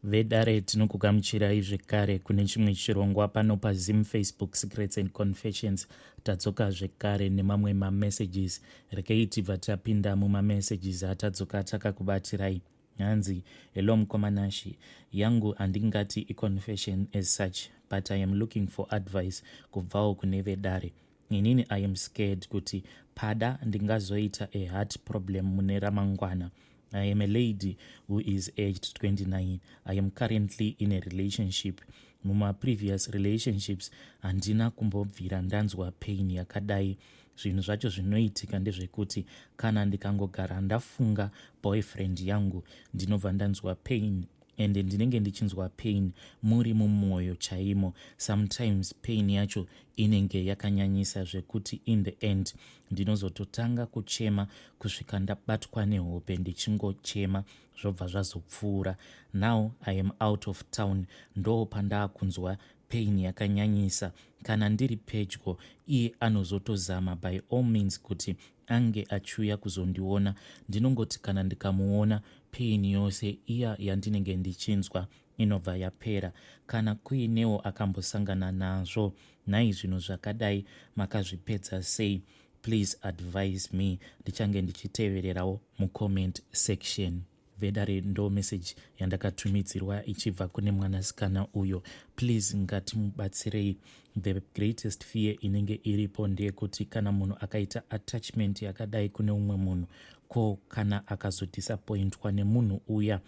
Vedare tinokugamuchirai zvekare kune chimwe chirongwa pano paZim Facebook Secrets and Confessions. Tadzoka zvekare nemamwe mamessages. Rekei tibva tapinda mumamessages atadzoka takakubatirai. Hanzi, hello mukomanashi, yangu handingati confession as such, but I am looking for advice kubvawo kune vedare. Inini I am scared kuti pada ndingazoita a heart problem mune ramangwana. I am a lady who is aged 29. I am currently in a relationship. Muma previous relationships handina kumbobvira ndanzwa pain yakadai. Zvinhu zvacho zvinoitika ndezvekuti kana ndikangogara ndafunga boyfriend yangu ndinobva ndanzwa pain, ende ndinenge ndichinzwa pain muri mumwoyo chaimo. Sometimes pain yacho inenge yakanyanyisa zvekuti in the end ndinozototanga kuchema kusvika ndabatwa nehope ndichingochema zvobva zvazopfuura. Now I am out of town, ndo pandaakunzwa pain yakanyanyisa. Kana ndiri pedyo iye anozotozama by all means kuti ange achiuya kuzondiona. Ndinongoti kana ndikamuona pain yose iya yandinenge ndichinzwa inobva yapera. Kana kuinewo akambosangana nazvo, nhai zvinhu zvakadai makazvipedza sei? Please advise me. Ndichange ndichitevererawo mucomment section. Vedare ndo message yandakatumidzirwa ichibva kune mwanasikana uyo. Please ngatimubatsirei. The greatest fear inenge iripo ndeyekuti kana munhu akaita attachment yakadai kune umwe munhu, ko kana akazodisappointwa nemunhu uya,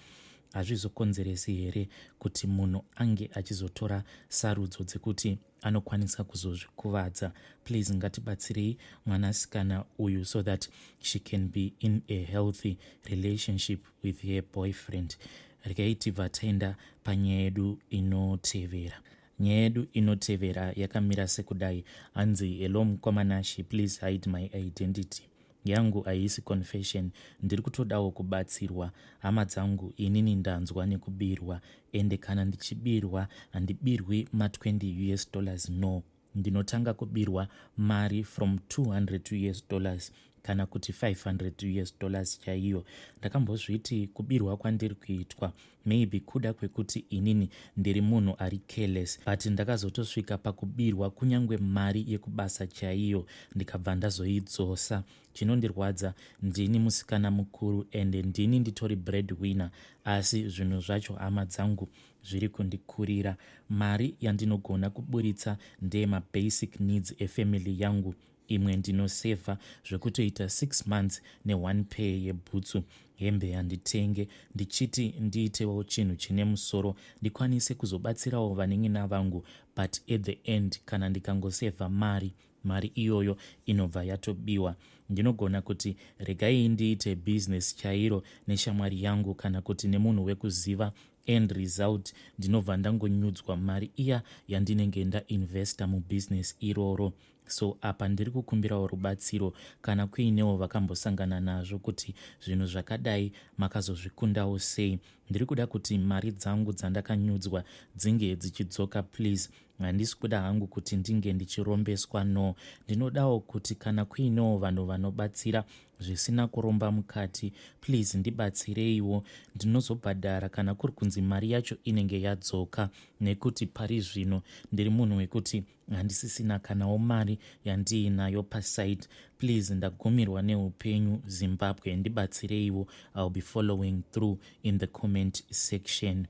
hazvizokonzeresi here kuti munhu ange achizotora sarudzo dzekuti anokwanisa kuzozvikuvadza? Please ngatibatsirei mwanasikana uyu so that she can be in a healthy relationship with her boyfriend. Regai tibva taenda panyaya yedu inotevera. Nyaya yedu inotevera yakamira sekudai. Hanzi, hello mukomanashi, please hide my identity. Yangu haisi confession, ndiri kutodawo kubatsirwa. Hama dzangu inini ndanzwa nekubirwa, ende kana ndichibirwa handibirwi ma$20 US, no. Ndinotanga kubirwa mari from $200 US kana kuti $500 chaiyo. Ndakambozviti kubirwa kwandiri kuitwa maybe kuda kwekuti inini ndiri munhu ari careless, but ndakazotosvika pakubirwa kunyangwe mari yekubasa chaiyo ndikabva ndazoidzosa. Chinondirwadza, ndini musikana mukuru ende ndini nditori breadwinner, asi zvinhu zvacho hama dzangu zviri kundikurira. Mari yandinogona kuburitsa ndeye mabasic needs efamily yangu. Imwe ndinoseva zvekutoita 6 months ne1 pair yebhutsu, hembe yanditenge, ndichiti ndiitewo chinhu chine musoro ndikwanise kuzobatsirawo vanengina vangu. But at the end kana ndikangosevha mari iyoyo inobva yatobiwa. Ndinogona kuti regai ndiite business chairo neshamwari yangu kana kuti nemunhu wekuziva, end result ndinobva ndangonyudzwa mari iya yandinenge ndainvesta mubusiness iroro. So apa ndiri kukumbirawo rubatsiro kana kuinewo vakambosangana nazvo kuti zvinhu zvakadai makazozvikundawo sei. Ndiri kuda kuti mari dzangu dzandakanyudzwa dzinge dzichidzoka please. Handisi kuda hangu kuti ndinge ndichirombeswa, no. Ndinodawo kuti kana kuinewo vanhu vanobatsira zvisina kuromba mukati, please ndibatsireiwo. Ndinozobhadhara kana kuri kunzi mari yacho inenge yadzoka, nekuti pari zvino ndiri munhu wekuti handisisina kanawo mari yandiinayo paside. Please ndagumirwa neupenyu Zimbabwe, ndibatsireiwo. I'll be following through in the comment section.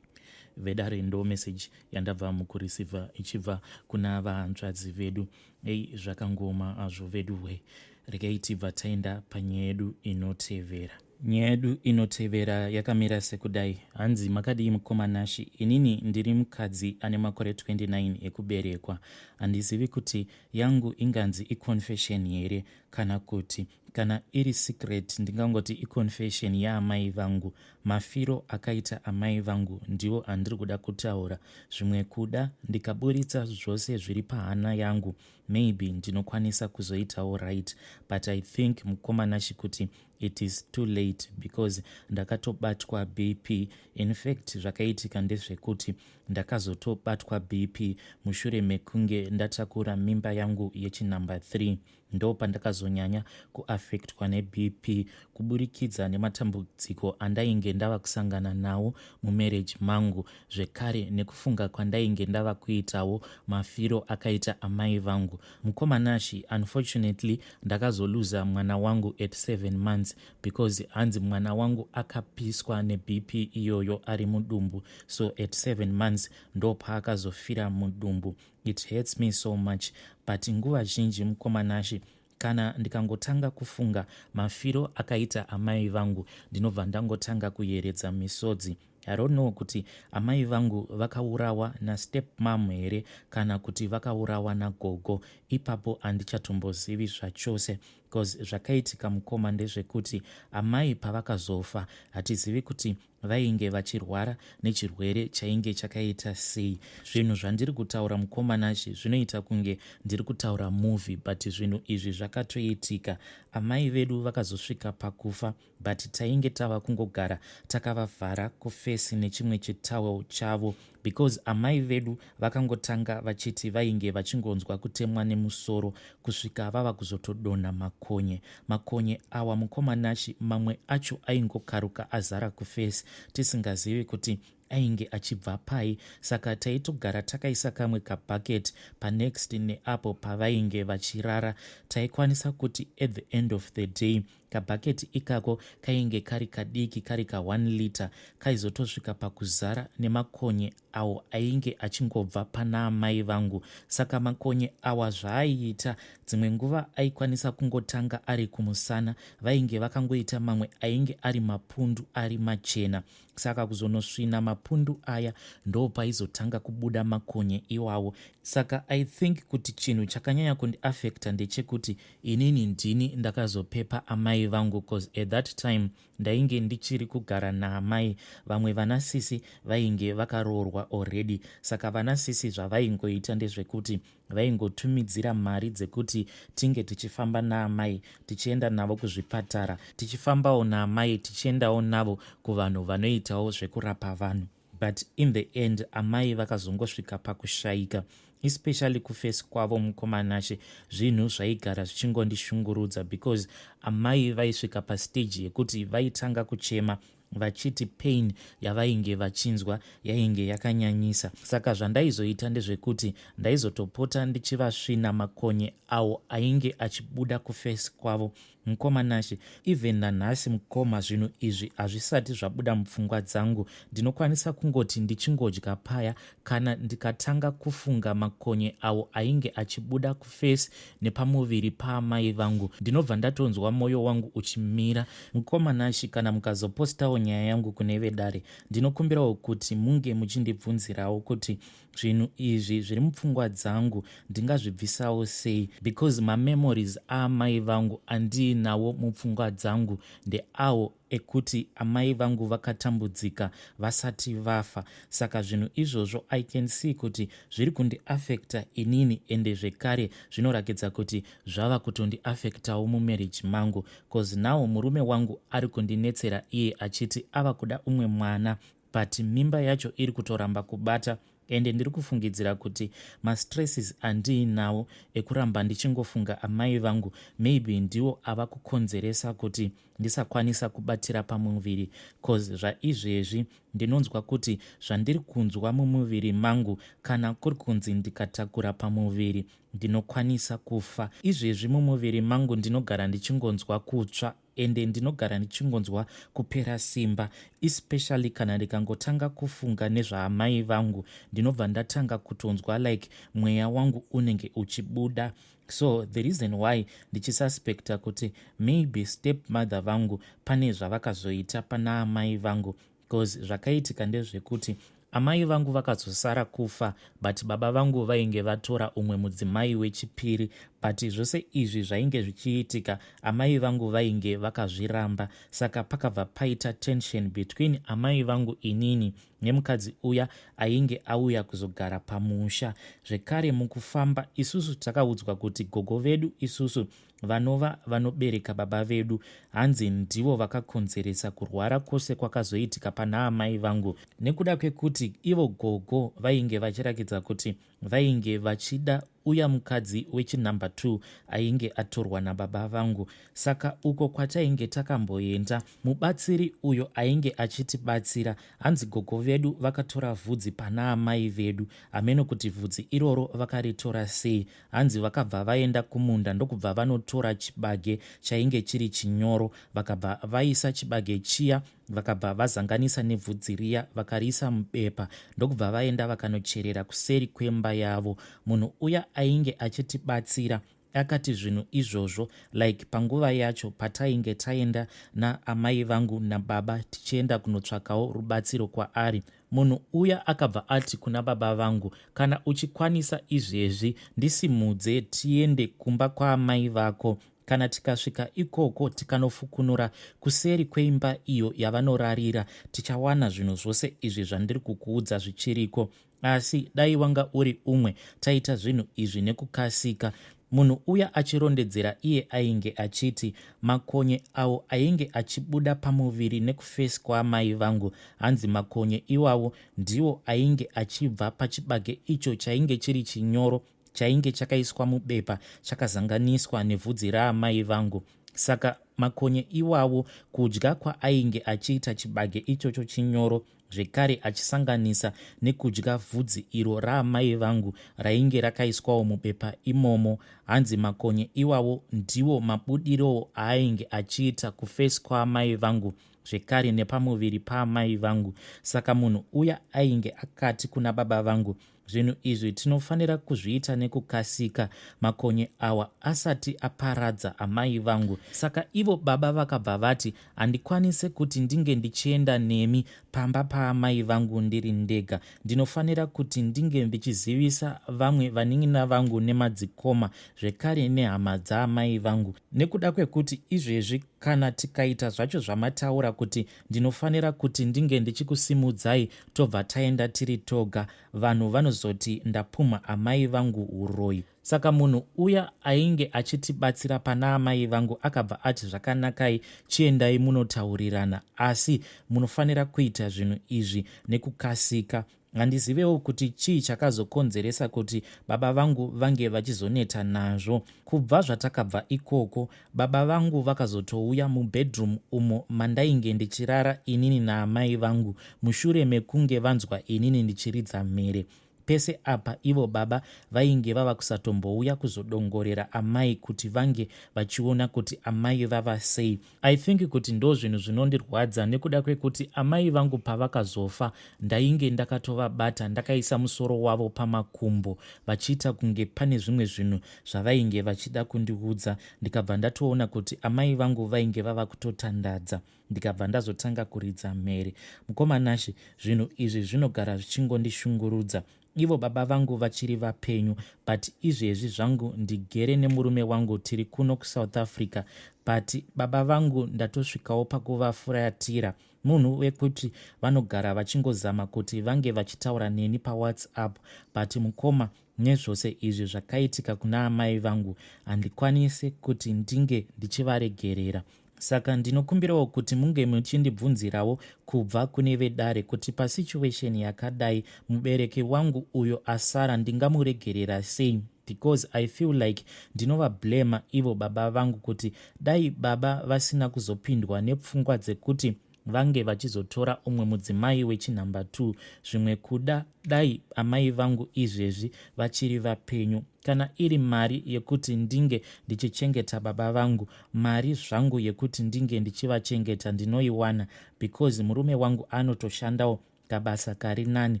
Vedare ndo message yandabva mukureceiva ichibva kuna vahanzvadzi vedu. Ei, zvakangoma azvo vedu we. Regai tibva taenda panyaya yedu inotevera. Nyaya yedu inotevera yakamira sekudai. Hanzi, makadii mukomanashi? Inini ndiri mukadzi ane makore 29 ekuberekwa. Handizivi kuti yangu inganzi iconfession here kana kuti kana iri secret ndingangoti iconfession yaamai vangu. Mafiro akaita amai vangu ndiwo andiri kuda kutaura. Zvimwe kuda ndikaburitsa zvose zviri pahana yangu, maybe ndinokwanisa kuzoitawo right, but I think mukomanashi kuti it is too late because ndakatobatwa BP. In fact zvakaitika ndezvekuti ndakazotobatwa BP mushure mekunge ndatakura mimba yangu yechinumber 3. ndo pandakazonyanya kuafektwa neBP kuburikidza nematambudziko andainge ndava kusangana nawo mumarriage mangu, zvekare nekufunga kwandainge ndava kuitawo mafiro akaita amai vangu. Mukomanashi, unfortunately, ndakazoluza mwana wangu at 7 months because hanzi mwana wangu akapiswa neBP iyoyo ari mudumbu, so at 7 months ndo paakazofira mudumbu. It hurts me so much, but nguva zhinji mukomanashi, kana ndikangotanga kufunga mafiro akaita amai vangu, ndinobva ndangotanga kuyeredza misodzi. I don't know kuti amai vangu vakaurawa nastepmam here kana kuti vakaurawa nagogo. Ipapo handichatombozivi zvachose, because zvakaitika mukoma ndezvekuti amai pavakazofa hatizivi kuti vainge vachirwara nechirwere chainge chakaita sei. Zvinhu zvandiri kutaura mukomanashi zvinoita kunge ndiri kutaura movie, but zvinhu izvi zvakatoitika. Amai vedu vakazosvika pakufa, but tainge tava kungogara takavavhara kufesi nechimwe chitawel chavo, because amai vedu vakangotanga vachiti vainge vachingonzwa kutemwa nemusoro kusvika vava kuzotodonha makonye. Makonye awa mukomanashi, mamwe acho aingokaruka azara kufesi, tisingazivi kuti ainge achibva pai. Saka taitogara takaisa kamwe kabhaketi panext neapo pavainge vachirara. Taikwanisa kuti at the end of the day kabhaketi ikako kainge kari kadiki, kari ka 1 liter, kaizotosvika pakuzara nemakonye awo ainge achingobva pana amai vangu. Saka makonye awa zvaaita, dzimwe nguva aikwanisa kungotanga ari kumusana, vainge vakangoita mamwe ainge ari mapundu ari machena. Saka kuzonosvina mapundu aya ndo paizotanga kubuda makonye iwawo. Saka I think kuti chinhu chakanyanya kundiafekta ndechekuti inini ndini ndakazopepa amai vangu, cause at that time ndainge ndichiri kugara naamai. Vamwe vanasisi vainge vakaroorwa already, saka vanasisi zvavaingoita ndezvekuti vaingotumidzira mari dzekuti tinge tichifamba naamai tichienda navo kuzvipatara, tichifambawo naamai tichiendawo navo kuvanhu vanoitawo zvekurapa vanhu. But in the end amai vakazongosvika pakushayika, especially kufesi kwavo mukomanashi. Zvinhu zvaigara zvichingondishungurudza because amai vaisvika pastage yekuti vaitanga kuchema vachiti pain yavainge vachinzwa yainge yakanyanyisa. Saka zvandaizoita ndezvekuti ndaizotopota ndichivasvina makonye awo ainge achibuda kufesi kwavo mukomanashi. Even nanhasi mukoma zvinhu izvi hazvisati zvabuda mupfungwa dzangu. Ndinokwanisa kungoti ndichingodya paya kana ndikatanga kufunga makonye awo ainge achibuda kufesi nepamuviri paamai vangu, ndinobva ndatonzwa mwoyo wangu uchimira. Mukomanashi, kana mukazopostawo nyaya yangu kune vedare, ndinokumbirawo kuti munge muchindibvunzirawo kuti zvinhu izvi zviri mupfungwa dzangu ndingazvibvisawo sei, because mamemories aamai vangu andiinawo mupfungwa dzangu ndeawo ekuti amai vangu vakatambudzika vasati vafa. Saka zvinhu izvozvo I can see kuti zviri kundiafekta inini, ende zvekare zvinorakidza kuti zvava kutondiafektawo mumarriage mangu, cause nawo murume wangu ari kundinetsera iye achiti ava kuda umwe mwana, but mimba yacho iri kutoramba kubata. Ende ndiri kufungidzira kuti mastresses andiinawo ekuramba ndichingofunga amai vangu maybe ndiwo ava kukonzeresa kuti ndisakwanisa kubatira pamuviri, cause zvaizvezvi ndinonzwa kuti zvandiri kunzwa mumuviri mangu, kana kuri kunzi ndikatakura pamuviri ndinokwanisa kufa. Izvezvi mumuviri mangu ndinogara ndichingonzwa kutsva, ende ndinogara ndichingonzwa kupera simba, especially kana ndikangotanga kufunga nezvaamai vangu, ndinobva ndatanga kutonzwa like mweya wangu unenge uchibuda. So the reason why ndichisuspecta kuti maybe stepmother vangu pane zvavakazoita pana amai vangu, because zvakaitika ndezvekuti amai vangu vakazosara kufa, but baba vangu vainge vatora umwe mudzimai wechipiri. But zvose izvi zvainge zvichiitika amai vangu vainge vakazviramba. Saka pakabva paita tension between amai vangu inini nemukadzi uya ainge auya kuzogara pamusha. Zvekare mukufamba isusu takaudzwa kuti gogo vedu isusu vanova vanobereka baba vedu hanzi ndivo vakakonzeresa kurwara kwose kwakazoitika pana amai vangu, nekuda kwekuti ivo gogo vainge vachirakidza kuti vainge vachida uya mukadzi wechinumber 2 ainge atorwa nababa vangu. Saka uko kwatainge takamboenda, mubatsiri uyo ainge achitibatsira, hanzi gogo vedu vakatora vhudzi pana amai vedu. Ameno kuti vhudzi iroro vakaritora sei? Hanzi vakabva vaenda kumunda ndokubva vanotora chibage chainge chiri chinyoro, vakabva vaisa chibage chiya, vakabva vazanganisa nevhudzi riya vakariisa mubepa, ndokubva vaenda vakanocherera kuseri kwemba yavo. Munhu uya ainge achitibatsira akati zvinhu izvozvo like panguva yacho patainge taenda naamai vangu nababa tichienda kunotsvakawo rubatsiro kwaari, munhu uya akabva ati kuna baba vangu, kana uchikwanisa izvezvi ndisimudze tiende kumba kwaamai vako. Kana tikasvika ikoko tikanofukunura kuseri kweimba iyo yavanorarira, tichawana zvinhu zvose izvi zvandiri kukuudza zvichiriko. Asi dai wanga uri umwe, taita zvinhu izvi nekukasika. Munhu uya achirondedzera iye ainge achiti makonye awo ainge achibuda pamuviri nekufesi kwaamai vangu, hanzi makonye iwawo ndiwo ainge achibva pachibage icho chainge chiri chinyoro, chainge chakaiswa mubepa chakazanganiswa nevhudzi raamai vangu. Saka makonye iwawo kudya kwaainge achiita chibage ichocho chinyoro, zvekare achisanganisa nekudya vhudzi iro raamai vangu rainge rakaiswawo mubepa imomo, hanzi makonye iwawo ndiwo mabudirowo aainge achiita kufesi kwaamai vangu, zvekare nepamuviri paamai vangu. Saka munhu uya ainge akati kuna baba vangu, zvinhu izvi tinofanira kuzviita nekukasika, makonye awa asati aparadza amai vangu. Saka ivo baba vakabva vati handikwanise kuti ndinge ndichienda nemi pamba paamai vangu ndiri ndega, ndinofanira kuti ndinge ndichizivisa vamwe vanin'ina vangu nemadzikoma, zvekare nehama dzaamai vangu. Nekuda kwekuti izvezvi kana tikaita zvacho zvamataura kuti ndinofanira kuti ndinge ndichikusimudzai tobva taenda tiri toga, vanhu vanozoti ndapumha amai vangu uroyi. Saka munhu uya ainge achitibatsira pana amai vangu akabva ati zvakanakai, chiendai munotaurirana, asi munofanira kuita zvinhu izvi nekukasika. Handizivewo kuti chii chakazokonzeresa kuti baba vangu vange vachizoneta nazvo. Kubva zvatakabva ikoko, baba vangu vakazotouya mubhedroom umo mandainge ndichirara inini naamai vangu, mushure mekunge vanzwa inini ndichiridza mhere. Pese apa ivo baba vainge vava kusatombouya kuzodongorera amai kuti vange vachiona kuti amai vava sei. I think kuti ndo zvinhu zvinondirwadza, nekuda kwekuti amai vangu pavakazofa ndainge ndakatovabata ndakaisa musoro wavo pamakumbo vachiita kunge pane zvimwe zvinhu zvavainge vachida kundiudza. Ndikabva ndatoona kuti amai vangu vainge vava kutotandadza, ndikabva ndazotanga kuridza mhere. Mukomanashi, zvinhu izvi zvinogara zvichingondishungurudza. Ivo baba vangu vachiri vapenyu, but izvezvi zvangu ndigere nemurume wangu tiri kuno kuSouth Africa, but baba vangu ndatosvikawo pakuvafuratira. Munhu wekuti vanogara vachingozama kuti vange vachitaura neni paWhatsApp, but mukoma, nezvose izvi zvakaitika kuna amai vangu handikwanisi kuti ndinge ndichivaregerera. Saka ndinokumbirawo kuti munge muchindibvunzirawo kubva kune vedare kuti pasituation yakadai mubereki wangu uyo asara ndingamuregerera sei, because I feel like ndinovablema ivo baba vangu kuti dai baba vasina kuzopindwa nepfungwa dzekuti vange vachizotora umwe mudzimai wechinumber 2, zvimwe kuda dai amai vangu izvezvi vachiri vapenyu. Kana iri mari yekuti ndinge ndichichengeta baba vangu, mari zvangu yekuti ndinge ndichivachengeta ndinoiwana, because murume wangu anotoshandawo kabasa kari nani.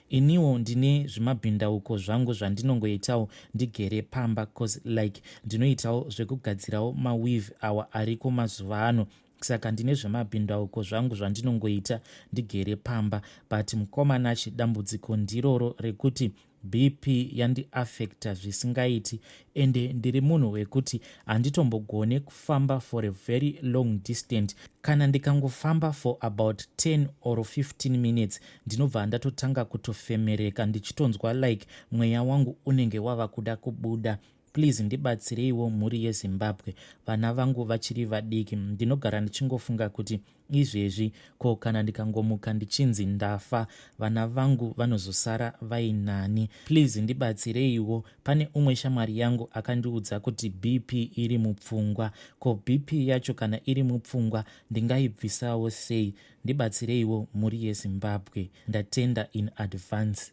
Iniwo ndine zvimabhindauko zvangu zvandinongoitawo ndigere pamba, cause like ndinoitawo zvekugadzirawo maweave awa ariko mazuva ano. Saka ndine zvemabhindauko zvangu zvandinongoita ndigere pamba, but mukomanachi dambudziko ndiroro rekuti BP yandiafekta zvisingaiti, ende ndiri munhu wekuti handitombogone kufamba for a very long distance. Kana ndikangofamba for about 10 or 15 minutes ndinobva ndatotanga kutofemereka ndichitonzwa like mweya wangu unenge wava kuda kubuda. please ndibatsireiwo mhuri yeZimbabwe. Vana vangu vachiri vadiki. Ndinogara ndichingofunga kuti izvezvi ko kana ndikangomuka ndichinzi ndafa, vana vangu vanozosara vainani. Please ndibatsireiwo. Pane umwe shamwari yangu akandiudza kuti BP iri mupfungwa. Ko BP yacho kana iri mupfungwa ndingaibvisawo sei? Ndibatsireiwo mhuri yeZimbabwe. Ndatenda in advance.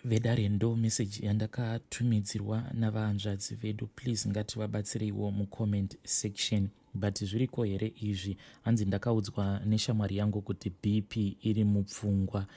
Vedare ndo message yandakatumidzirwa navahanzvadzi vedu. Please ngativabatsireiwo mucomment section. But zviriko here izvi? Hanzi ndakaudzwa neshamwari yangu kuti BP iri mupfungwa.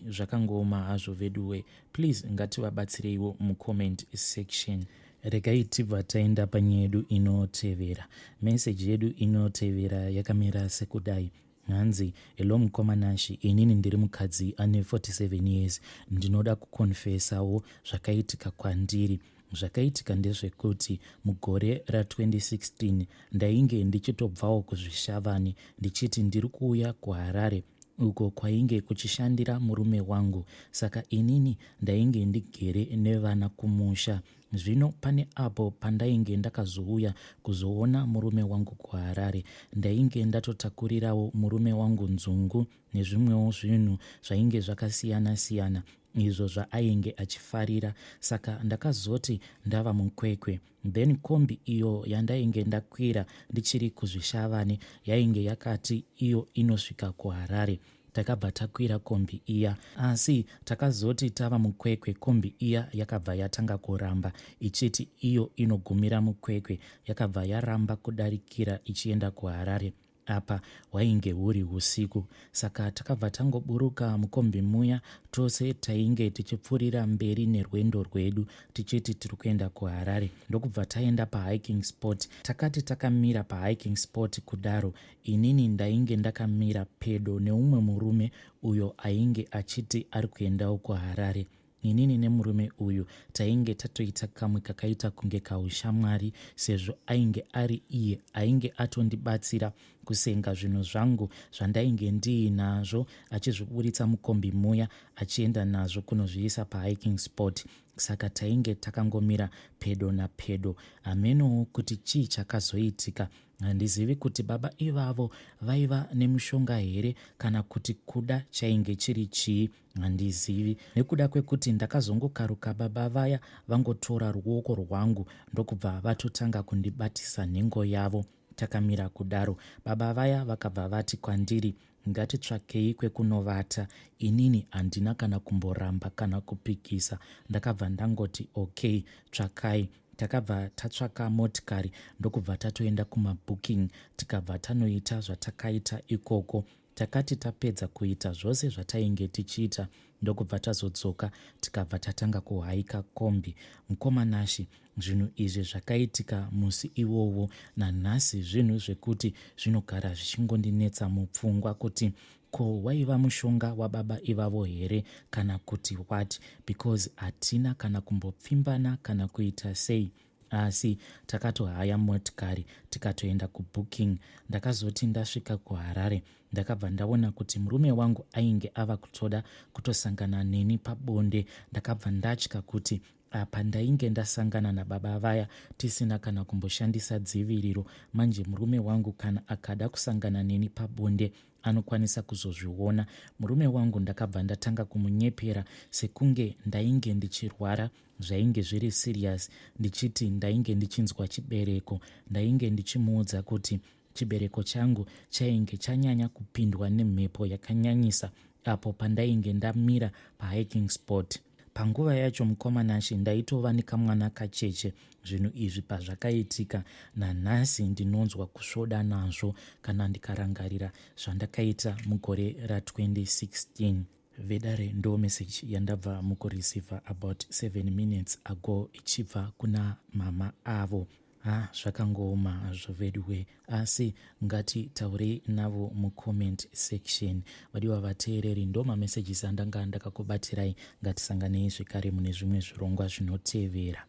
Zvakangoma hazvo veduwe. Please ngativabatsireiwo mucomment section. Regai tibva taenda panyaya yedu inotevera. Message yedu inotevera yakamira sekudai. Hanzi, hello mukomanashi, inini ndiri mukadzi ane 47 years. Ndinoda kukonfesawo zvakaitika kwandiri. Zvakaitika ndezvekuti mugore ra2016 ndainge ndichitobvawo kuzvishavani ndichiti ndiri kuuya kuHarare uko kwainge kuchishandira murume wangu. Saka inini ndainge ndigere nevana kumusha. Zvino pane apo pandainge ndakazouya kuzoona murume wangu kuHarare, ndainge ndatotakurirawo murume wangu nzungu nezvimwewo zvinhu zvainge zvakasiyana siyana izvo zvaainge achifarira. Saka ndakazoti ndava mukwekwe. Then kombi iyo yandainge ndakwira ndichiri kuzvishavani yainge yakati iyo inosvika kuHarare. Takabva takwira kombi iya, asi takazoti tava mukwekwe kombi iya yakabva yatanga kuramba ichiti iyo inogumira mukwekwe. Yakabva yaramba kudarikira ichienda kuHarare. Apa hwainge huri usiku. Saka takabva tangoburuka mukombi muya tose tainge tichipfuurira mberi nerwendo rwedu tichiti tiri kuenda kuHarare. Ndokubva taenda pahiking spot. Takati takamira pahiking spot kudaro, inini ndainge ndakamira pedo neumwe murume uyo ainge achiti ari kuendawo kuHarare. Inini nemurume uyu tainge tatoita kamwe kakaita kunge kaushamwari, sezvo ainge ari iye ainge atondibatsira kusenga zvinhu zvangu zvandainge ndiinazvo, achizviburitsa mukombi muya achienda nazvo kunozviisa pahiking spot. Saka tainge takangomira pedo napedo. Amenowo kuti chii chakazoitika. Handizivi kuti baba ivavo vaiva nemushonga here kana kuti kuda chainge chiri chii, handizivi. Nekuda kwekuti ndakazongokaruka baba vaya vangotora ruoko rwangu ndokubva vatotanga kundibatisa nhengo yavo. Takamira kudaro, baba vaya vakabva vati kwandiri, ngatitsvakei kwekunovata. Inini handina kana kumboramba kana kupikisa. Ndakabva ndangoti okay, tsvakai. Takabva tatsvaka motikari ndokubva tatoenda kumabooking, tikabva tanoita zvatakaita ikoko. Takati tapedza kuita zvose zvatainge tichiita ndokubva tazodzoka tikabva tatanga kuhaika kombi. Mukomanashi, zvinhu izvi zvakaitika musi iwowo. Nanhasi zvinhu zvekuti zvinogara zvichingondinetsa mupfungwa kuti ko waiva mushonga wababa ivavo here kana kuti what, because hatina kana kumbopfimbana kana kuita sei. Asi takatohaya motikari tikatoenda kubooking. Ndakazoti ndasvika kuHarare ndakabva ndaona kuti murume wangu ainge ava kutoda kutosangana neni pabonde. Ndakabva ndatya kuti apa ndainge ndasangana nababa vaya tisina kana kumboshandisa dziviriro, manje murume wangu kana akada kusangana neni pabonde anokwanisa kuzozviona. Murume wangu ndakabva ndatanga kumunyepera sekunge ndainge ndichirwara zvainge zviri serious, ndichiti ndainge ndichinzwa chibereko. Ndainge ndichimuudza kuti chibereko changu chainge chanyanya kupindwa nemhepo yakanyanyisa apo pandainge ndamira pahiking spot. Panguva yacho mukomanashi ndaitova nekamwana kacheche. Zvinhu izvi pazvakaitika, nanhasi ndinonzwa kusvoda nazvo kana ndikarangarira zvandakaita mugore ra2016. Vedare ndo message yandabva mukureceiva about 7 minutes ago ichibva kuna mama avo. Zvakangoma hazvo veduwe, asi ngatitaurei navo mucomment section. Vadiwa vateereri, ndo mamessages andanga ndakakubatirai. Ngatisanganei zvekare mune zvimwe zvirongwa zvinotevera.